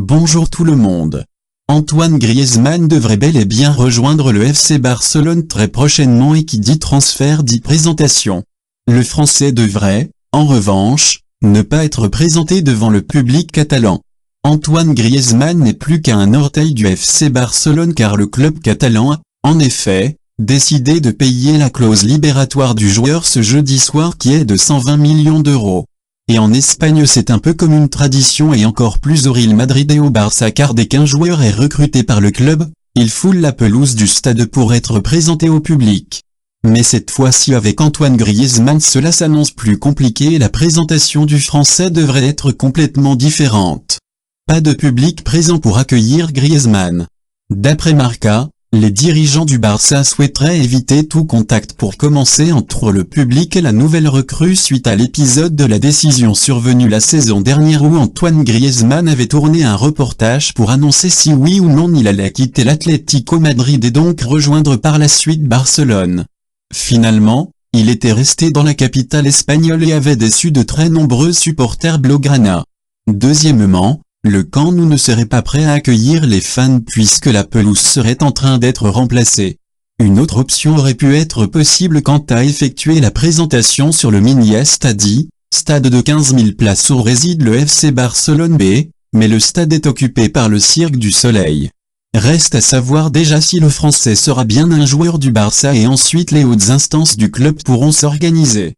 Bonjour tout le monde. Antoine Griezmann devrait bel et bien rejoindre le FC Barcelone très prochainement et qui dit transfert dit présentation. Le Français devrait, en revanche, ne pas être présenté devant le public catalan. Antoine Griezmann n'est plus qu'un orteil du FC Barcelone car le club catalan a, en effet, décidé de payer la clause libératoire du joueur ce jeudi soir qui est de 120 millions d'euros. Et en Espagne c'est un peu comme une tradition et encore plus au Real Madrid et au Barça car dès qu'un joueur est recruté par le club, il foule la pelouse du stade pour être présenté au public. Mais cette fois-ci avec Antoine Griezmann cela s'annonce plus compliqué et la présentation du Français devrait être complètement différente. Pas de public présent pour accueillir Griezmann. D'après Marca, les dirigeants du Barça souhaiteraient éviter tout contact pour commencer entre le public et la nouvelle recrue suite à l'épisode de la décision survenue la saison dernière où Antoine Griezmann avait tourné un reportage pour annoncer si oui ou non il allait quitter l'Atlético Madrid et donc rejoindre par la suite Barcelone. Finalement, il était resté dans la capitale espagnole et avait déçu de très nombreux supporters blaugrana. Deuxièmement, le Camp Nou ne serait pas prêt à accueillir les fans puisque la pelouse serait en train d'être remplacée. Une autre option aurait pu être possible quant à effectuer la présentation sur le Mini Estadi, stade de 15 000 places où réside le FC Barcelone B, mais le stade est occupé par le Cirque du Soleil. Reste à savoir déjà si le Français sera bien un joueur du Barça et ensuite les hautes instances du club pourront s'organiser.